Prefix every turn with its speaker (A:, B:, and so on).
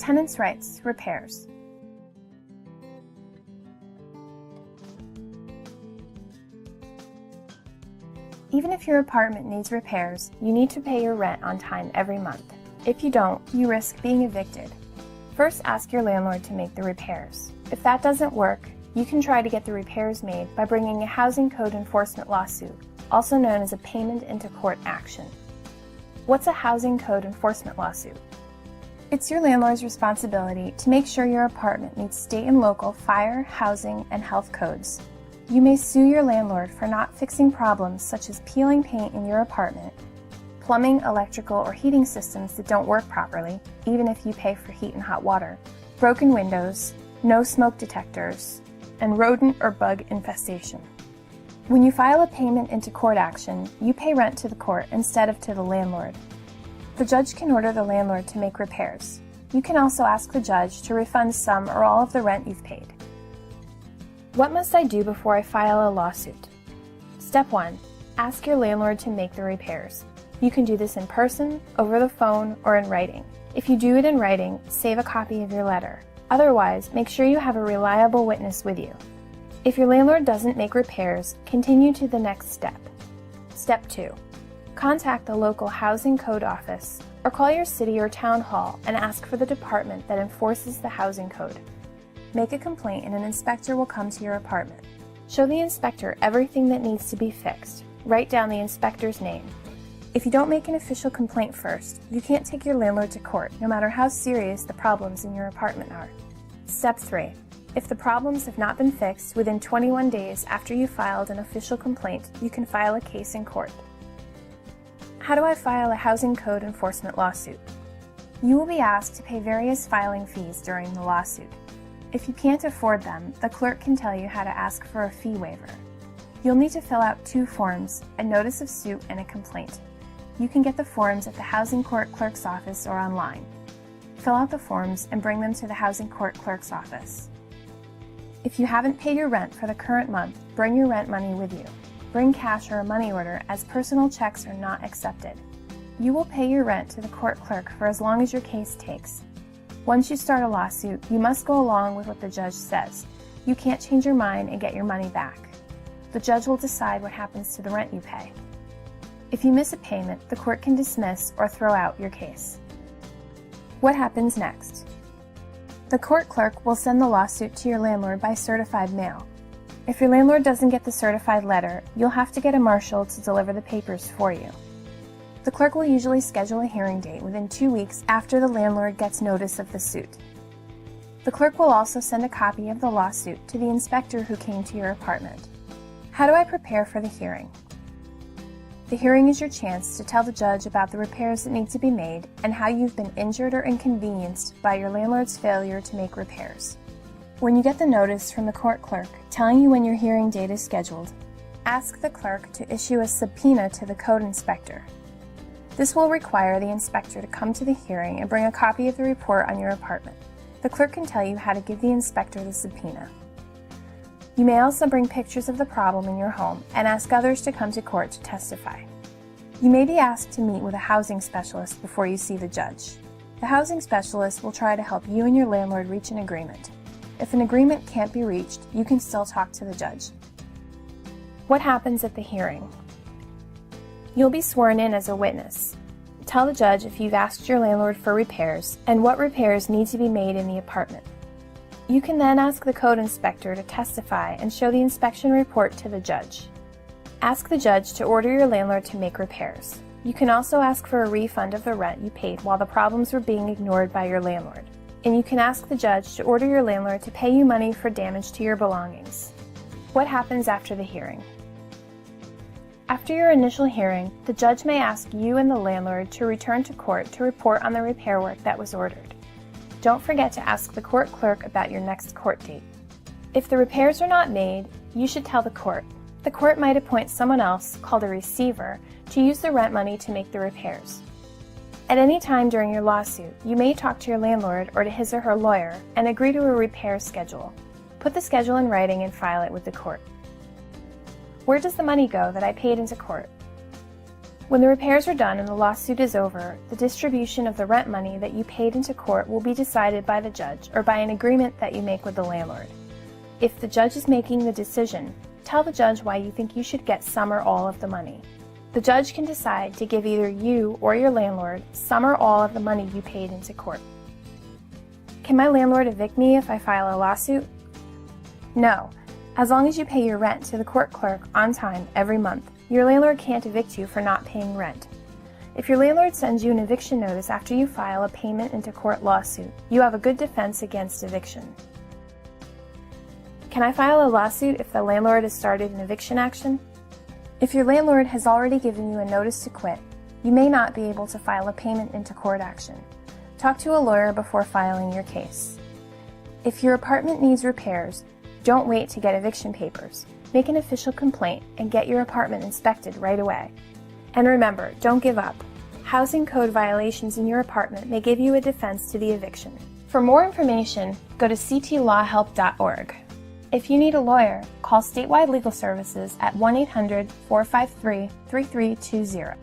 A: Tenants' rights, repairs. Even if your apartment needs repairs, you need to pay your rent on time every month. If you don't, you risk being evicted. First, ask your landlord to make the repairs. If that doesn't work, you can try to get the repairs made by bringing a housing code enforcement lawsuit, also known as a payment into court action. What's a housing code enforcement lawsuit? It's your landlord's responsibility to make sure your apartment meets state and local fire, housing, and health codes. You may sue your landlord for not fixing problems such as peeling paint in your apartment, plumbing, electrical, or heating systems that don't work properly, even if you pay for heat and hot water, broken windows, no smoke detectors, and rodent or bug infestation. When you file a payment into court action, you pay rent to the court instead of to the landlord. The judge can order the landlord to make repairs. You can also ask the judge to refund some or all of the rent you've paid. What must I do before I file a lawsuit? Step 1. Ask your landlord to make the repairs. You can do this in person, over the phone, or in writing. If you do it in writing, save a copy of your letter. Otherwise, make sure you have a reliable witness with you. If your landlord doesn't make repairs, continue to the next step. Step 2. Contact the local housing code office or call your city or town hall and ask for the department that enforces the housing code. Make a complaint and an inspector will come to your apartment. Show the inspector everything that needs to be fixed. Write down the inspector's name. If you don't make an official complaint first, you can't take your landlord to court, no matter how serious the problems in your apartment are. Step 3. If the problems have not been fixed within 21 days after you filed an official complaint, you can file a case in court. How do I file a housing code enforcement lawsuit? You will be asked to pay various filing fees during the lawsuit. If you can't afford them, the clerk can tell you how to ask for a fee waiver. You'll need to fill out 2 forms, a notice of suit and a complaint. You can get the forms at the housing court clerk's office or online. Fill out the forms and bring them to the housing court clerk's office. If you haven't paid your rent for the current month, bring your rent money with you. Bring cash or a money order, as personal checks are not accepted. You will pay your rent to the court clerk for as long as your case takes. Once you start a lawsuit, you must go along with what the judge says. You can't change your mind and get your money back. The judge will decide what happens to the rent you pay. If you miss a payment, the court can dismiss or throw out your case. What happens next? The court clerk will send the lawsuit to your landlord by certified mail. If your landlord doesn't get the certified letter, you'll have to get a marshal to deliver the papers for you. The clerk will usually schedule a hearing date within 2 weeks after the landlord gets notice of the suit. The clerk will also send a copy of the lawsuit to the inspector who came to your apartment. How do I prepare for the hearing? The hearing is your chance to tell the judge about the repairs that need to be made and how you've been injured or inconvenienced by your landlord's failure to make repairs. When you get the notice from the court clerk telling you when your hearing date is scheduled, ask the clerk to issue a subpoena to the code inspector. This will require the inspector to come to the hearing and bring a copy of the report on your apartment. The clerk can tell you how to give the inspector the subpoena. You may also bring pictures of the problem in your home and ask others to come to court to testify. You may be asked to meet with a housing specialist before you see the judge. The housing specialist will try to help you and your landlord reach an agreement. If an agreement can't be reached, you can still talk to the judge. What happens at the hearing? You'll be sworn in as a witness. Tell the judge if you've asked your landlord for repairs and what repairs need to be made in the apartment. You can then ask the code inspector to testify and show the inspection report to the judge. Ask the judge to order your landlord to make repairs. You can also ask for a refund of the rent you paid while the problems were being ignored by your landlord. And you can ask the judge to order your landlord to pay you money for damage to your belongings. What happens after the hearing? After your initial hearing, the judge may ask you and the landlord to return to court to report on the repair work that was ordered. Don't forget to ask the court clerk about your next court date. If the repairs are not made, you should tell the court. The court might appoint someone else, called a receiver, to use the rent money to make the repairs. At any time during your lawsuit, you may talk to your landlord or to his or her lawyer and agree to a repair schedule. Put the schedule in writing and file it with the court. Where does the money go that I paid into court? When the repairs are done and the lawsuit is over, the distribution of the rent money that you paid into court will be decided by the judge or by an agreement that you make with the landlord. If the judge is making the decision, tell the judge why you think you should get some or all of the money. The judge can decide to give either you or your landlord some or all of the money you paid into court. Can my landlord evict me if I file a lawsuit? No. As long as you pay your rent to the court clerk on time every month, your landlord can't evict you for not paying rent. If your landlord sends you an eviction notice after you file a payment into court lawsuit, you have a good defense against eviction. Can I file a lawsuit if the landlord has started an eviction action? If your landlord has already given you a notice to quit, you may not be able to file a payment into court action. Talk to a lawyer before filing your case. If your apartment needs repairs, don't wait to get eviction papers. Make an official complaint and get your apartment inspected right away. And remember, don't give up. Housing code violations in your apartment may give you a defense to the eviction. For more information, go to ctlawhelp.org. If you need a lawyer, call Statewide Legal Services at 1-800-453-3320.